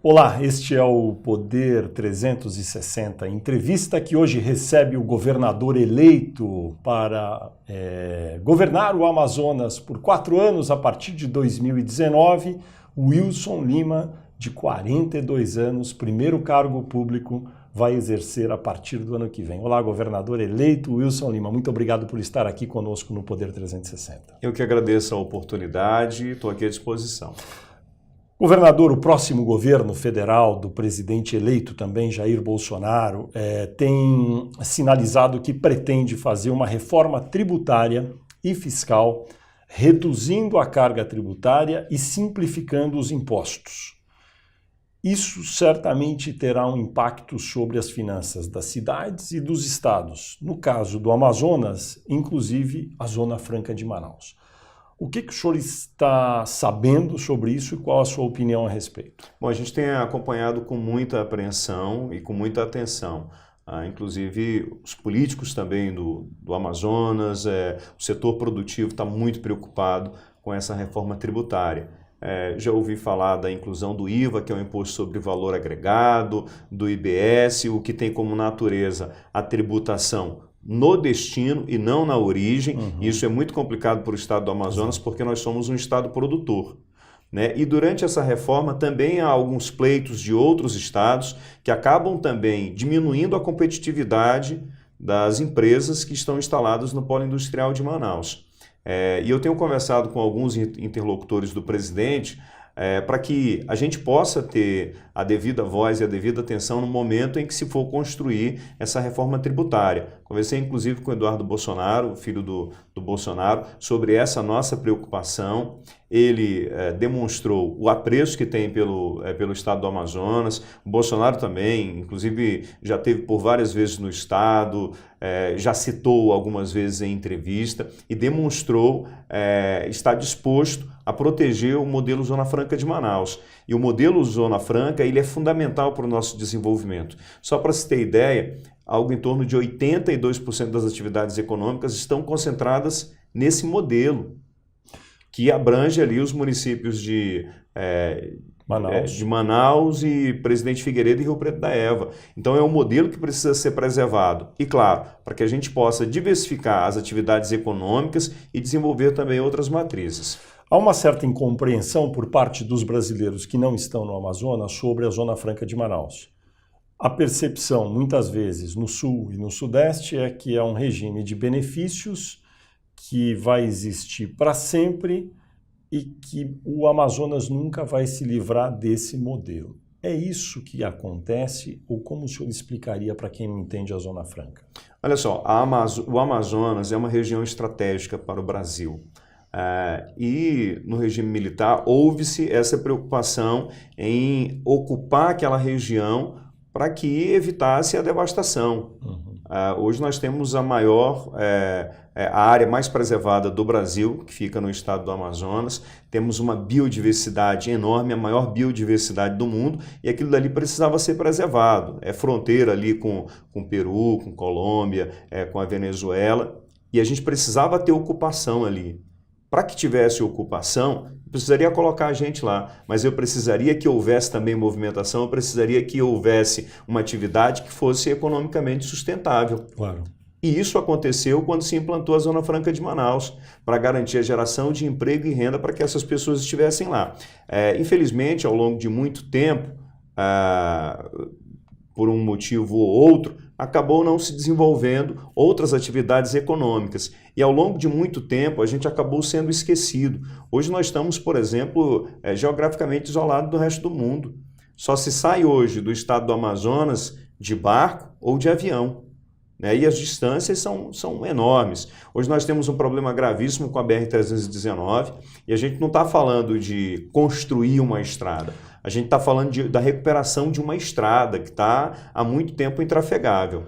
Olá, este é o Poder 360, entrevista que hoje recebe o governador eleito para governar o Amazonas por 4 anos a partir de 2019, Wilson Lima, de 42 anos, primeiro cargo público, vai exercer a partir do ano que vem. Olá, governador eleito Wilson Lima, muito obrigado por estar aqui conosco no Poder 360. Eu que agradeço a oportunidade e estou aqui à disposição. Governador, o próximo governo federal do presidente eleito também, Jair Bolsonaro, tem sinalizado que pretende fazer uma reforma tributária e fiscal, reduzindo a carga tributária e simplificando os impostos. Isso certamente terá um impacto sobre as finanças das cidades e dos estados. No caso do Amazonas, inclusive a Zona Franca de Manaus. O que o senhor está sabendo sobre isso e qual a sua opinião a respeito? Bom, a gente tem acompanhado com muita apreensão e com muita atenção. Inclusive, os políticos também do Amazonas, o setor produtivo está muito preocupado com essa reforma tributária. Já ouvi falar da inclusão do IVA, que é o Imposto sobre Valor Agregado, do IBS, o que tem como natureza a tributação no destino e não na origem. Isso é muito complicado para o estado do Amazonas, porque nós somos um estado produtor, né? E durante essa reforma também há alguns pleitos de outros estados que acabam também diminuindo a competitividade das empresas que estão instaladas no polo industrial de Manaus. E eu tenho conversado com alguns interlocutores do presidente para que a gente possa ter a devida voz e a devida atenção no momento em que se for construir essa reforma tributária. Conversei inclusive com o Eduardo Bolsonaro, filho do Bolsonaro, sobre essa nossa preocupação. Ele demonstrou o apreço que tem pelo estado do Amazonas. O Bolsonaro também, inclusive, já esteve por várias vezes no estado, já citou algumas vezes em entrevista e demonstrou estar disposto a proteger o modelo Zona Franca de Manaus. E o modelo Zona Franca ele é fundamental para o nosso desenvolvimento. Só para se ter ideia, algo em torno de 82% das atividades econômicas estão concentradas nesse modelo, que abrange ali os municípios de Manaus e Presidente Figueiredo e Rio Preto da Eva. Então é um modelo que precisa ser preservado. E claro, para que a gente possa diversificar as atividades econômicas e desenvolver também outras matrizes. Há uma certa incompreensão por parte dos brasileiros que não estão no Amazonas sobre a Zona Franca de Manaus. A percepção, muitas vezes, no Sul e no Sudeste, é que é um regime de benefícios que vai existir para sempre e que o Amazonas nunca vai se livrar desse modelo. É isso que acontece ou como o senhor explicaria para quem não entende a Zona Franca? Olha só, o Amazonas é uma região estratégica para o Brasil. E no regime militar houve-se essa preocupação em ocupar aquela região para que evitasse a devastação. Hoje nós temos a maior, a área mais preservada do Brasil, que fica no estado do Amazonas. Temos uma biodiversidade enorme, a maior biodiversidade do mundo, e aquilo dali precisava ser preservado. É fronteira ali com o Peru, com Colômbia, com a Venezuela, e a gente precisava ter ocupação ali. Para que tivesse ocupação, eu precisaria colocar a gente lá, mas eu precisaria que houvesse também movimentação, eu precisaria que houvesse uma atividade que fosse economicamente sustentável. Claro. E isso aconteceu quando se implantou a Zona Franca de Manaus, para garantir a geração de emprego e renda para que essas pessoas estivessem lá. Infelizmente, ao longo de muito tempo, por um motivo ou outro, acabou não se desenvolvendo outras atividades econômicas. E ao longo de muito tempo a gente acabou sendo esquecido. Hoje nós estamos, por exemplo, geograficamente isolados do resto do mundo. Só se sai hoje do estado do Amazonas de barco ou de avião, né? E as distâncias são enormes. Hoje nós temos um problema gravíssimo com a BR-319 e a gente não está falando de construir uma estrada. A gente está falando da recuperação de uma estrada que está há muito tempo intrafegável.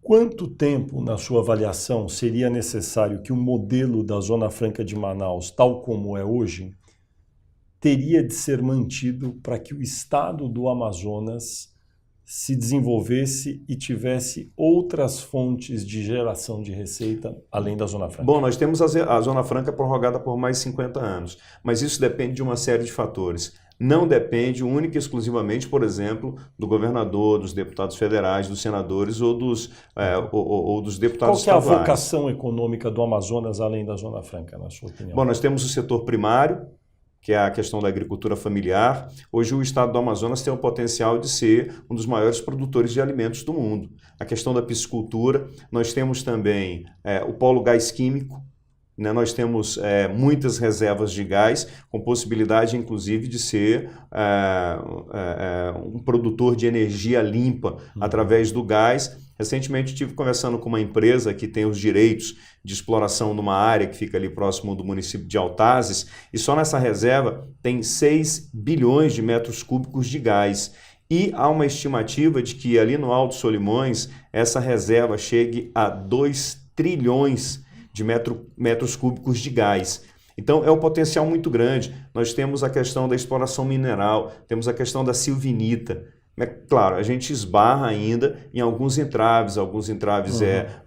Quanto tempo, na sua avaliação, seria necessário que o modelo da Zona Franca de Manaus, tal como é hoje, teria de ser mantido para que o estado do Amazonas se desenvolvesse e tivesse outras fontes de geração de receita além da Zona Franca? Bom, nós temos a Zona Franca prorrogada por mais 50 anos, mas isso depende de uma série de fatores. Não depende única e exclusivamente, por exemplo, do governador, dos deputados federais, dos senadores ou dos deputados estaduais. Qual que é a vocação econômica do Amazonas além da Zona Franca, na sua opinião? Bom, nós temos o setor primário, que é a questão da agricultura familiar. Hoje o estado do Amazonas tem o potencial de ser um dos maiores produtores de alimentos do mundo. A questão da piscicultura, nós temos também o polo gás químico, né? Nós temos muitas reservas de gás, com possibilidade inclusive de ser um produtor de energia limpa através do gás. Recentemente estive conversando com uma empresa que tem os direitos de exploração numa área que fica ali próximo do município de Altazes, e só nessa reserva tem 6 bilhões de metros cúbicos de gás. E há uma estimativa de que ali no Alto Solimões essa reserva chegue a 2 trilhões de metros cúbicos de gás. Então é um potencial muito grande. Nós temos a questão da exploração mineral, temos a questão da silvinita. Claro, a gente esbarra ainda em alguns entraves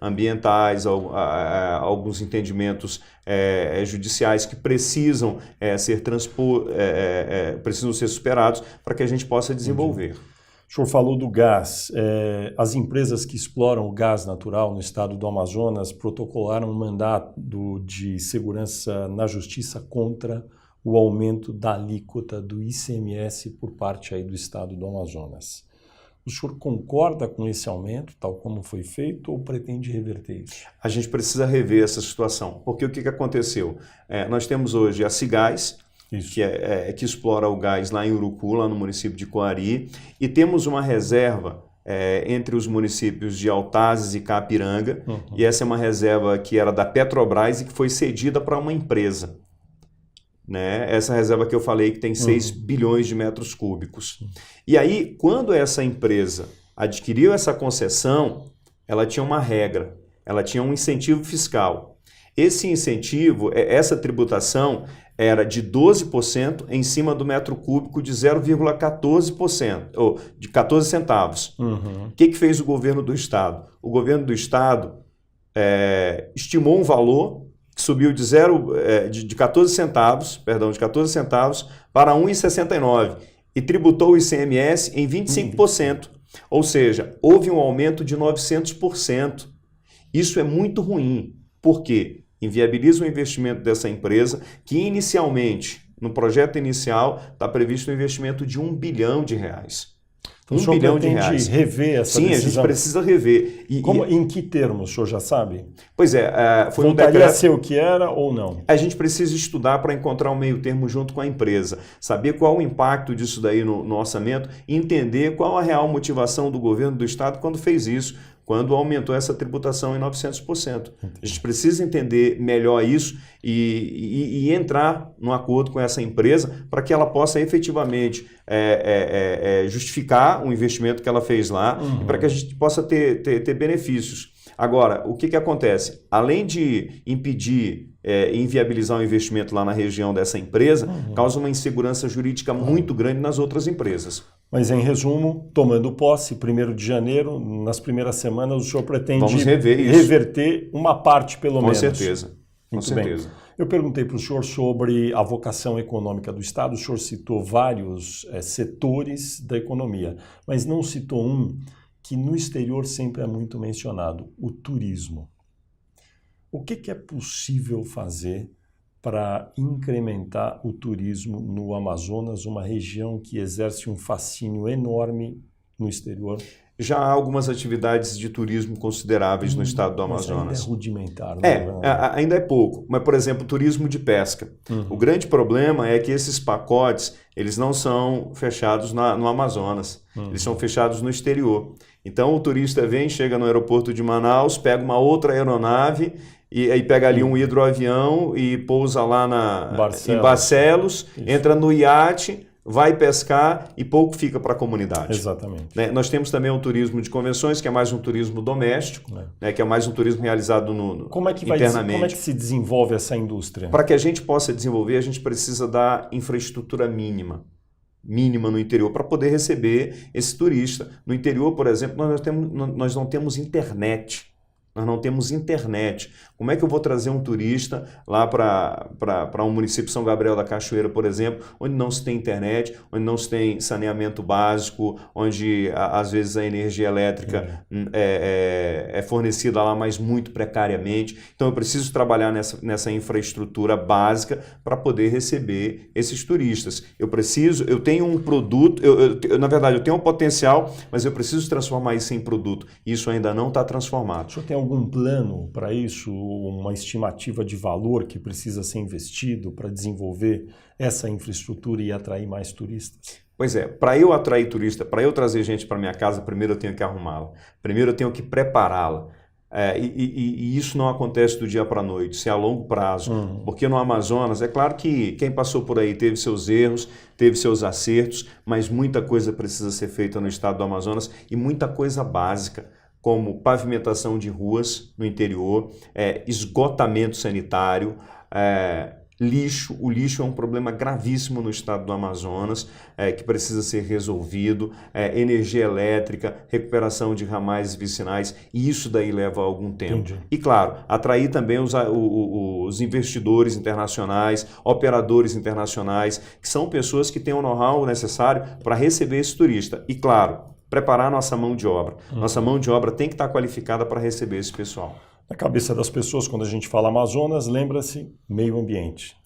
ambientais, alguns entendimentos judiciais que precisam precisam ser superados para que a gente possa desenvolver. O senhor falou do gás. As empresas que exploram o gás natural no estado do Amazonas protocolaram um mandato de segurança na justiça contra o aumento da alíquota do ICMS por parte aí do estado do Amazonas. O senhor concorda com esse aumento, tal como foi feito, ou pretende reverter isso? A gente precisa rever essa situação, porque o que aconteceu? Nós temos hoje a Cigás, que explora o gás lá em Urucu, lá no município de Coari, e temos uma reserva entre os municípios de Altazes e Capiranga, e essa é uma reserva que era da Petrobras e que foi cedida para uma empresa. Né? Essa reserva que eu falei que tem 6 bilhões de metros cúbicos. E aí, quando essa empresa adquiriu essa concessão, ela tinha uma regra, ela tinha um incentivo fiscal. Esse incentivo, essa tributação, era de 12% em cima do metro cúbico de 0,14%, ou de 14 centavos. O que fez o governo do estado? O governo do estado estimou um valor que subiu de 14 centavos para 1,69 e tributou o ICMS em 25%. Ou seja, houve um aumento de 900%. Isso é muito ruim. Por quê? Inviabiliza o investimento dessa empresa, que inicialmente, no projeto inicial, está previsto um investimento de R$1 bilhão. Então, o senhor pretende rever essa decisão? Sim, a gente precisa rever. Em que termos, o senhor já sabe? Pois foi um decreto. Voltaria a ser o que era ou não? A gente precisa estudar para encontrar um meio termo junto com a empresa, saber qual o impacto disso daí no orçamento e entender qual a real motivação do governo do estado quando fez isso, quando aumentou essa tributação em 900%. A gente precisa entender melhor isso e entrar num acordo com essa empresa para que ela possa efetivamente justificar o investimento que ela fez lá e para que a gente possa ter benefícios. Agora, o que acontece? Além de impedir e inviabilizar o investimento lá na região dessa empresa, causa uma insegurança jurídica muito grande nas outras empresas. Mas, em resumo, tomando posse, 1º de janeiro, nas primeiras semanas, o senhor pretende reverter uma parte, pelo menos. Com certeza. Com certeza. Bem. Eu perguntei para o senhor sobre a vocação econômica do Estado. O senhor citou vários setores da economia, mas não citou um que no exterior sempre é muito mencionado, o turismo. O que é possível fazer para incrementar o turismo no Amazonas, uma região que exerce um fascínio enorme no exterior? Já há algumas atividades de turismo consideráveis no estado do Amazonas. Mas ainda é rudimentar, né? Ainda é pouco. Mas, por exemplo, turismo de pesca. O grande problema é que esses pacotes, eles não são fechados no Amazonas. Eles são fechados no exterior. Então, o turista vem, chega no aeroporto de Manaus, pega uma outra aeronave e aí pega ali um hidroavião e pousa lá em Barcelos, entra no iate, vai pescar e pouco fica para a comunidade. Exatamente. Nós temos também um turismo de convenções, que é mais um turismo doméstico, que é mais um turismo realizado internamente. Como é que se desenvolve essa indústria? Para que a gente possa desenvolver, a gente precisa da infraestrutura mínima. mínima no interior para poder receber esse turista. No interior, por exemplo, nós não temos internet. Nós não temos internet. Como é que eu vou trazer um turista lá para um município de São Gabriel da Cachoeira, por exemplo, onde não se tem internet, onde não se tem saneamento básico, onde às vezes a energia elétrica é fornecida lá, mas muito precariamente. Então eu preciso trabalhar nessa infraestrutura básica para poder receber esses turistas. Eu tenho um produto, na verdade eu tenho um potencial, mas eu preciso transformar isso em produto. Isso ainda não está transformado. O senhor tem algum plano para isso, uma estimativa de valor que precisa ser investido para desenvolver essa infraestrutura e atrair mais turistas? Pois é, para eu atrair turista, para eu trazer gente para minha casa, primeiro eu tenho que arrumá-la, primeiro eu tenho que prepará-la. E isso não acontece do dia para a noite, isso é a longo prazo, porque no Amazonas, é claro que quem passou por aí teve seus erros, teve seus acertos, mas muita coisa precisa ser feita no estado do Amazonas e muita coisa básica, como pavimentação de ruas no interior, esgotamento sanitário, lixo. O lixo é um problema gravíssimo no estado do Amazonas, que precisa ser resolvido, energia elétrica, recuperação de ramais vicinais, e isso daí leva algum tempo. Entendi. E claro, atrair também os investidores internacionais, operadores internacionais, que são pessoas que têm o know-how necessário para receber esse turista. E claro, preparar nossa mão de obra. Nossa mão de obra tem que estar qualificada para receber esse pessoal. Na cabeça das pessoas, quando a gente fala Amazonas, lembra-se meio ambiente.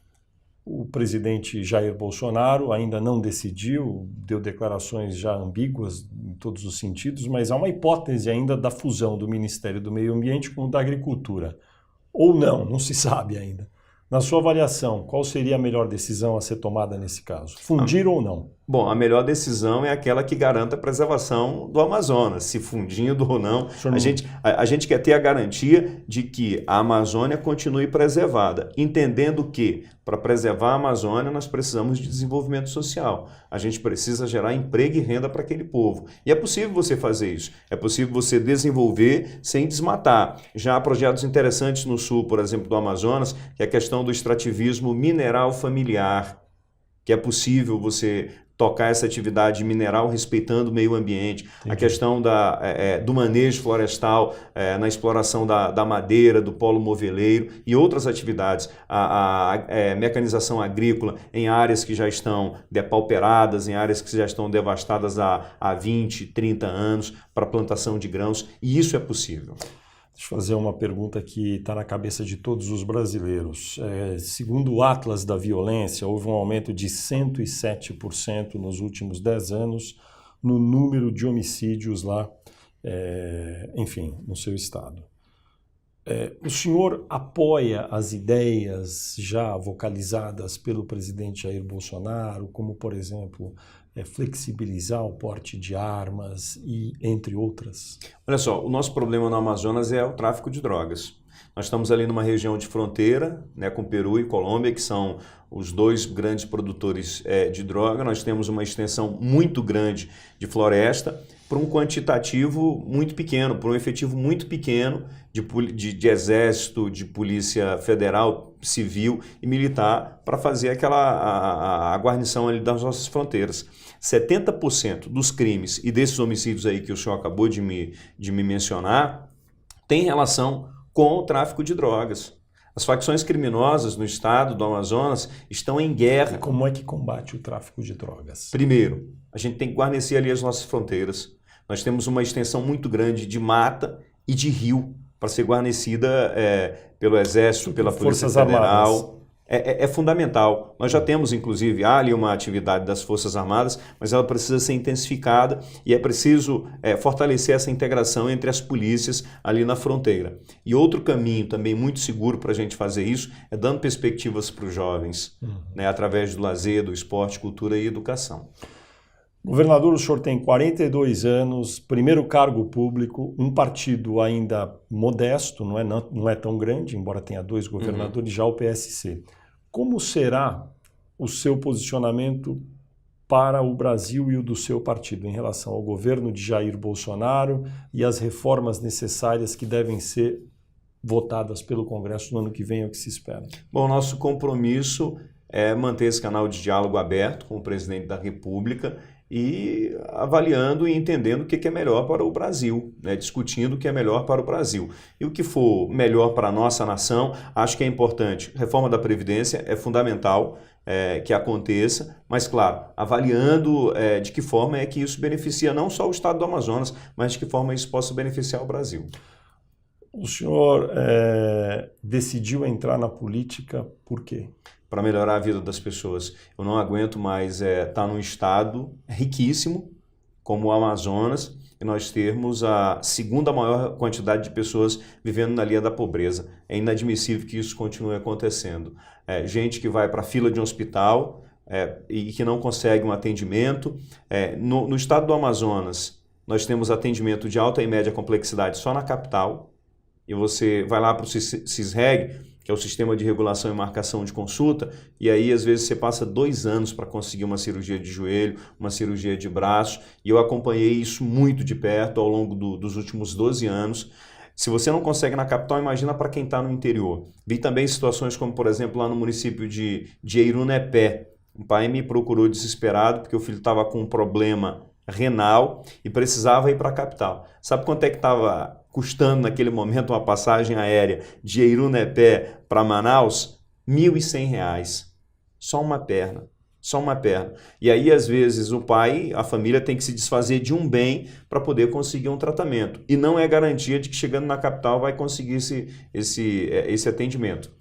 O presidente Jair Bolsonaro ainda não decidiu, deu declarações já ambíguas em todos os sentidos, mas há uma hipótese ainda da fusão do Ministério do Meio Ambiente com o da Agricultura. Ou não se sabe ainda. Na sua avaliação, qual seria a melhor decisão a ser tomada nesse caso? Fundir ou não? Bom, a melhor decisão é aquela que garanta a preservação do Amazonas, se fundindo ou não. A gente quer ter a garantia de que a Amazônia continue preservada, entendendo que para preservar a Amazônia nós precisamos de desenvolvimento social. A gente precisa gerar emprego e renda para aquele povo. E é possível você fazer isso. É possível você desenvolver sem desmatar. Já há projetos interessantes no sul, por exemplo, do Amazonas, que é a questão do extrativismo mineral familiar, que é possível você tocar essa atividade mineral respeitando o meio ambiente. Entendi. A questão do manejo florestal na exploração da madeira, do polo moveleiro e outras atividades. A mecanização agrícola em áreas que já estão depauperadas, em áreas que já estão devastadas há 20, 30 anos para plantação de grãos, e isso é possível. Deixa eu fazer uma pergunta que está na cabeça de todos os brasileiros. Segundo o Atlas da Violência, houve um aumento de 107% nos últimos 10 anos no número de homicídios lá, enfim, no seu estado. O senhor apoia as ideias já vocalizadas pelo presidente Jair Bolsonaro, como, por exemplo, flexibilizar o porte de armas e entre outras? Olha só, o nosso problema no Amazonas é o tráfico de drogas. Nós estamos ali numa região de fronteira, né, com Peru e Colômbia, que são os dois grandes produtores de droga. Nós temos uma extensão muito grande de floresta por um quantitativo muito pequeno, por um efetivo muito pequeno de exército, de polícia federal, civil e militar para fazer a guarnição ali das nossas fronteiras. 70% dos crimes e desses homicídios aí que o senhor acabou de me mencionar tem relação com o tráfico de drogas. As facções criminosas no estado do Amazonas estão em guerra. E como é que combate o tráfico de drogas? Primeiro, a gente tem que guarnecer ali as nossas fronteiras. Nós temos uma extensão muito grande de mata e de rio para ser guarnecida pelo Exército, pela Polícia Federal. É fundamental. Nós já temos, inclusive, há ali uma atividade das Forças Armadas, mas ela precisa ser intensificada e é preciso fortalecer essa integração entre as polícias ali na fronteira. E outro caminho também muito seguro para a gente fazer isso é dando perspectivas para os jovens, né, através do lazer, do esporte, cultura e educação. Governador, o senhor tem 42 anos, primeiro cargo público, um partido ainda modesto, não é tão grande, embora tenha 2 governadores, já o PSC. Como será o seu posicionamento para o Brasil e o do seu partido em relação ao governo de Jair Bolsonaro e as reformas necessárias que devem ser votadas pelo Congresso no ano que vem, é o que se espera? Bom, nosso compromisso é manter esse canal de diálogo aberto com o presidente da República e avaliando e entendendo o que é melhor para o Brasil, né? Discutindo o que é melhor para o Brasil. E o que for melhor para a nossa nação, acho que é importante. Reforma da Previdência é fundamental que aconteça, mas, claro, avaliando de que forma é que isso beneficia não só o estado do Amazonas, mas de que forma isso possa beneficiar o Brasil. O senhor decidiu entrar na política por quê? Para melhorar a vida das pessoas. Eu não aguento mais estar num estado riquíssimo, como o Amazonas, e nós termos a segunda maior quantidade de pessoas vivendo na linha da pobreza. É inadmissível que isso continue acontecendo. Gente que vai para a fila de um hospital e que não consegue um atendimento. No estado do Amazonas, nós temos atendimento de alta e média complexidade só na capital, e você vai lá para o CISREG, que é o Sistema de Regulação e Marcação de Consulta, e aí às vezes você passa 2 anos para conseguir uma cirurgia de joelho, uma cirurgia de braço, e eu acompanhei isso muito de perto ao longo dos últimos 12 anos. Se você não consegue na capital, imagina para quem está no interior. Vi também situações como, por exemplo, lá no município de Eirunepé. Um pai me procurou desesperado porque o filho estava com um problema renal e precisava ir para a capital. Sabe quanto é que estava custando naquele momento uma passagem aérea de Eirunepé para Manaus? R$ 1.100. Só uma perna. Só uma perna. E aí, às vezes, o pai, a família tem que se desfazer de um bem para poder conseguir um tratamento. E não é garantia de que chegando na capital vai conseguir esse atendimento.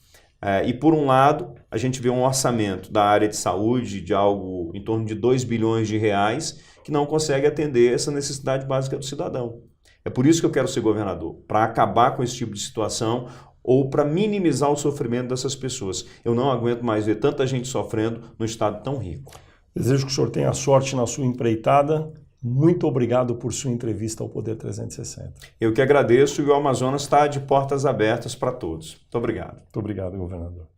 E por um lado, a gente vê um orçamento da área de saúde de algo em torno de 2 bilhões de reais que não consegue atender essa necessidade básica do cidadão. É por isso que eu quero ser governador, para acabar com esse tipo de situação ou para minimizar o sofrimento dessas pessoas. Eu não aguento mais ver tanta gente sofrendo num estado tão rico. Desejo que o senhor tenha sorte na sua empreitada. Muito obrigado por sua entrevista ao Poder 360. Eu que agradeço e o Amazonas está de portas abertas para todos. Muito obrigado. Muito obrigado, governador.